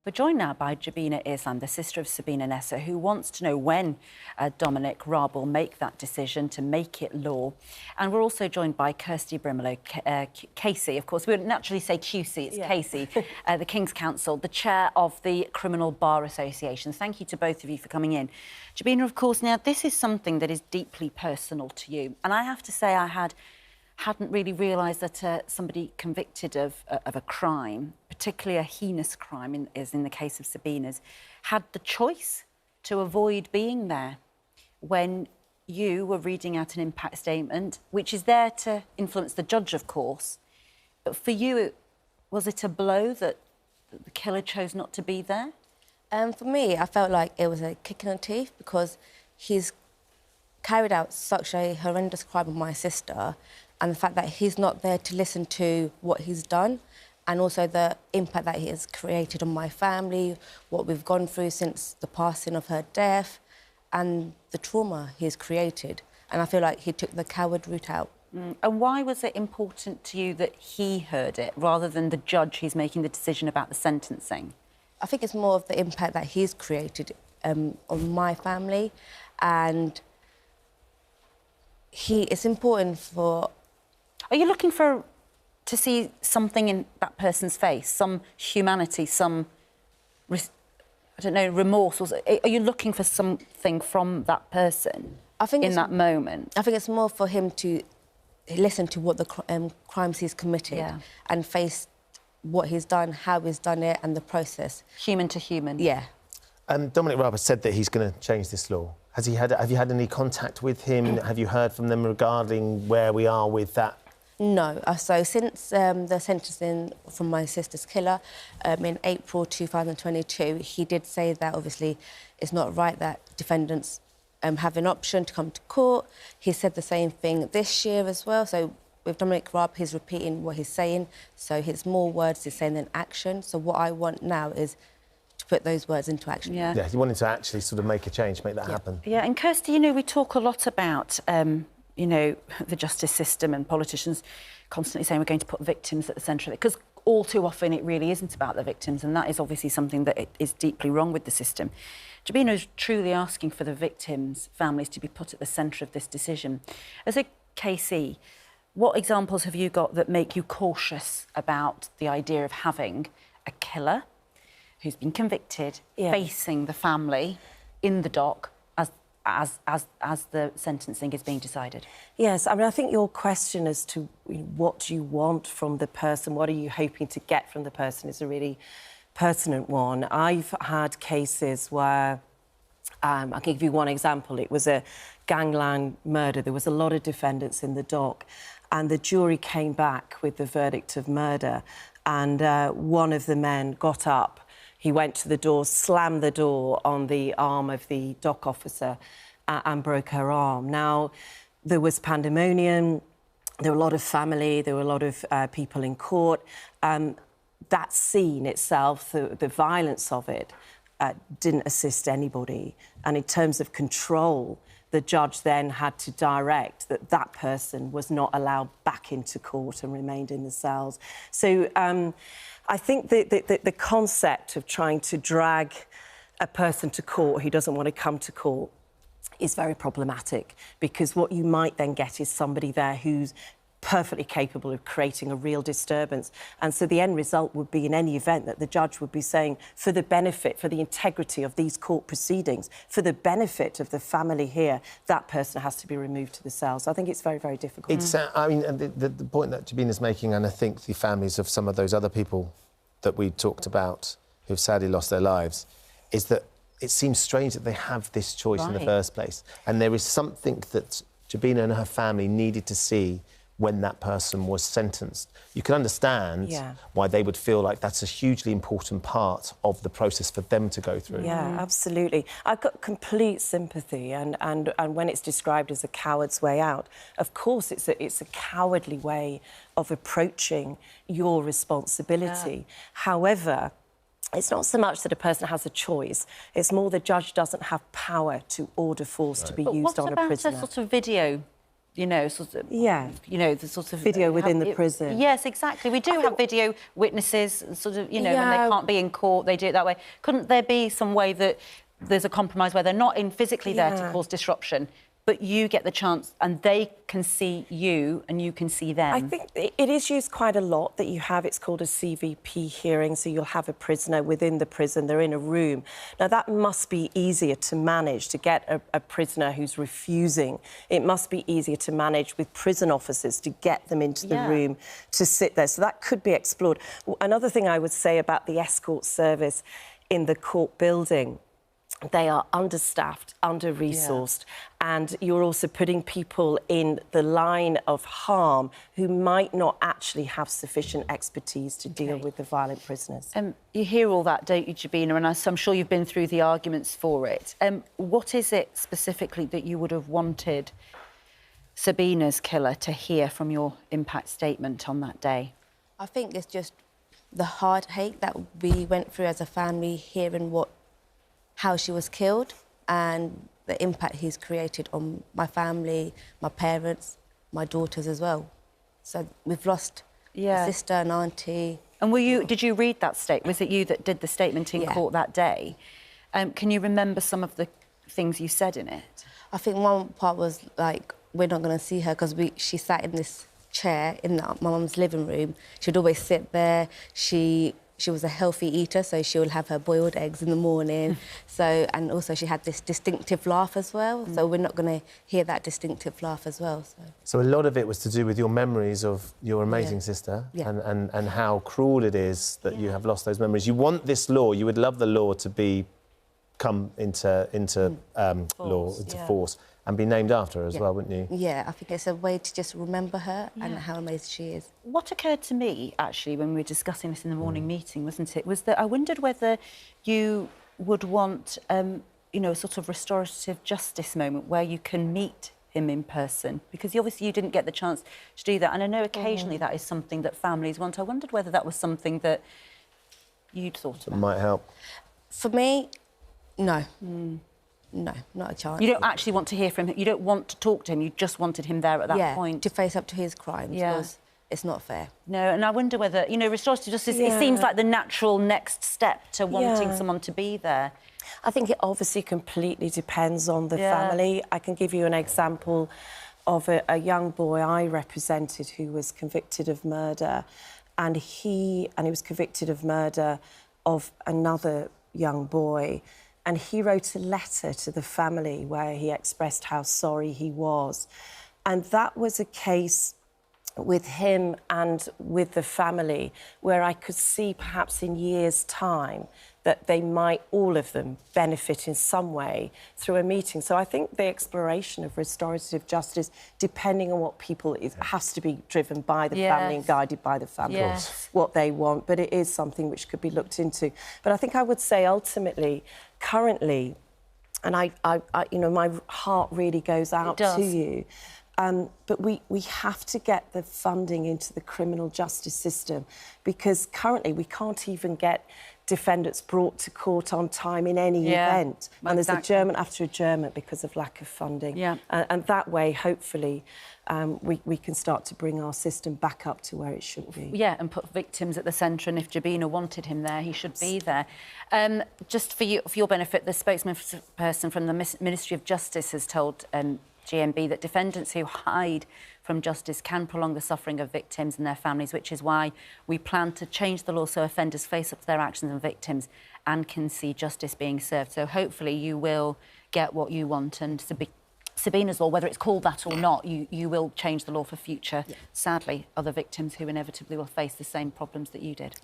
We're joined now by Jabina Islam, the sister of Sabina Nessa, who wants to know when Dominic Raab will make that decision to make it law. And we're also joined by Kirsty Brimelow, Casey, of course. We would naturally say QC, it's Casey, the King's Counsel, the chair of the Criminal Bar Association. Thank you to both of you for coming in. Jabina, of course, now, this is something that is deeply personal to you. And I have to say I hadn't really realised that somebody convicted of a crime, particularly a heinous crime, as in the case of Sabina's, had the choice to avoid being there when you were reading out an impact statement, which is there to influence the judge, of course. But for you, was it a blow that the killer chose not to be there? For me, I felt like it was a kick in the teeth because he's carried out such a horrendous crime on my sister, and the fact that he's not there to listen to what he's done and also the impact that he has created on my family, what we've gone through since the passing of her death and the trauma he's created. And I feel like he took the coward route out. And why was it important to you that he heard it rather than the judge who's making the decision about the sentencing? I think it's more of the impact that he's created on my family, and it's important for... Are you looking to see something in that person's face, some humanity, some, I don't know, remorse? Or are you looking for something from that person in that moment? I think it's more for him to listen to what the crimes he's committed and face what he's done, how he's done it, and the process. Human to human. Yeah. Dominic Raab has said that he's going to change this law. Have you had any contact with him? Have you heard from them regarding where we are with that? No. So since the sentencing from my sister's killer in April 2022, he did say that obviously it's not right that defendants have an option to come to court. He said the same thing this year as well. So with Dominic Raab, he's repeating what he's saying. So it's more words he's saying than action. So what I want now is to put those words into action. Yeah, you wanted to actually sort of make a change, make that happen. Yeah, and Kirsty, you know, we talk a lot about... you know, the justice system and politicians constantly saying we're going to put victims at the centre of it, because all too often it really isn't about the victims, and that is obviously something that is deeply wrong with the system. Jabina is truly asking for the victims' families to be put at the centre of this decision. As a KC, what examples have you got that make you cautious about the idea of having a killer who's been convicted facing the family in the dock as the sentencing is being decided? Yes, I mean, I think your question as to what do you want from the person, what are you hoping to get from the person, is a really pertinent one. I've had cases where, I can give you one example, it was a gangland murder. There was a lot of defendants in the dock, and the jury came back with the verdict of murder, and one of the men got up. He went to the door, slammed the door on the arm of the dock officer and broke her arm. Now, there was pandemonium, there were a lot of family, there were a lot of people in court. That scene itself, the violence of it, didn't assist anybody. And in terms of control, the judge then had to direct that that person was not allowed back into court and remained in the cells. So... I think the concept of trying to drag a person to court who doesn't want to come to court is very problematic, because what you might then get is somebody there who's perfectly capable of creating a real disturbance. And so the end result would be, in any event, that the judge would be saying, for the benefit, for the integrity of these court proceedings, for the benefit of the family here, that person has to be removed to the cells. So I think it's very, very difficult. It's, I mean, the point that Jabina's making, and I think the families of some of those other people that we talked about who've sadly lost their lives, is that it seems strange that they have this choice in the first place. And there is something that Jabina and her family needed to see when that person was sentenced. You can understand why they would feel like that's a hugely important part of the process for them to go through. Yeah, absolutely. I've got complete sympathy, and when it's described as a coward's way out, of course it's a cowardly way of approaching your responsibility. However, it's not so much that a person has a choice, it's more the judge doesn't have power to order force to be used on a prisoner. What about a sort of video you know, sort of... Yeah. You know, the sort of... Video within the prison. Yes, exactly. We do have video witnesses, sort of, you know, when they can't be in court, they do it that way. Couldn't there be some way that there's a compromise where they're not in physically there to cause disruption, but you get the chance and they can see you and you can see them? I think it is used quite a lot that you have, it's called a CVP hearing, so you'll have a prisoner within the prison, they're in a room. Now, that must be easier to manage, to get a prisoner who's refusing. It must be easier to manage with prison officers to get them into the room to sit there. So that could be explored. Another thing I would say about the escort service in the court building, they are understaffed, under-resourced, and you're also putting people in the line of harm who might not actually have sufficient expertise to deal with the violent prisoners. You hear all that, don't you, Jabina? And I'm sure you've been through the arguments for it. What is it specifically that you would have wanted Sabina's killer to hear from your impact statement on that day? I think it's just the heartache that we went through as a family, hearing how she was killed and the impact he's created on my family, my parents, my daughters as well. So we've lost a sister and auntie. And did you read that statement? Was it you that did the statement in court that day? Can you remember some of the things you said in it? I think one part was like, we're not going to see her because she sat in this chair in my mum's living room. She'd always sit there. She was a healthy eater, so she would have her boiled eggs in the morning. And also she had this distinctive laugh as well. So we're not going to hear that distinctive laugh as well. So a lot of it was to do with your memories of your amazing sister and how cruel it is that you have lost those memories. You want this law, you would love the law to come into force and be named after her as well, wouldn't you? Yeah, I think it's a way to just remember her and how amazing she is. What occurred to me, actually, when we were discussing this in the morning meeting, wasn't it, was that I wondered whether you would want, you know, a sort of restorative justice moment where you can meet him in person, because obviously you didn't get the chance to do that. And I know occasionally that is something that families want. I wondered whether that was something that you'd thought about. It might help. For me, no. No, not a chance. You don't actually want to hear from him. You don't want to talk to him. You just wanted him there at that point. To face up to his crimes, because it's not fair. No, and I wonder whether, you know, restorative justice, it seems like the natural next step to wanting someone to be there. I think it obviously completely depends on the family. I can give you an example of a young boy I represented who was convicted of murder, and he was convicted of murder of another young boy. And he wrote a letter to the family where he expressed how sorry he was. And that was a case with him and with the family where I could see perhaps in years' time that they might, all of them, benefit in some way through a meeting. So I think the exploration of restorative justice, depending on what people... It has to be driven by the family and guided by the family, what they want. But it is something which could be looked into. But I think I would say, ultimately, currently, and I you know, my heart really goes out to you, but we have to get the funding into the criminal justice system, because currently we can't even get defendants brought to court on time in any event. And there's adjournment after adjournment because of lack of funding. And that way, hopefully, we can start to bring our system back up to where it should be. Yeah, and put victims at the centre, and if Jabina wanted him there, he should be there. Just for your benefit, the spokesperson from the Ministry of Justice has told GMB that defendants who hide from justice can prolong the suffering of victims and their families, which is why we plan to change the law so offenders face up to their actions and victims and can see justice being served. So hopefully you will get what you want, and Sabina's law, whether it's called that or not, you will change the law for future, sadly, other victims who inevitably will face the same problems that you did.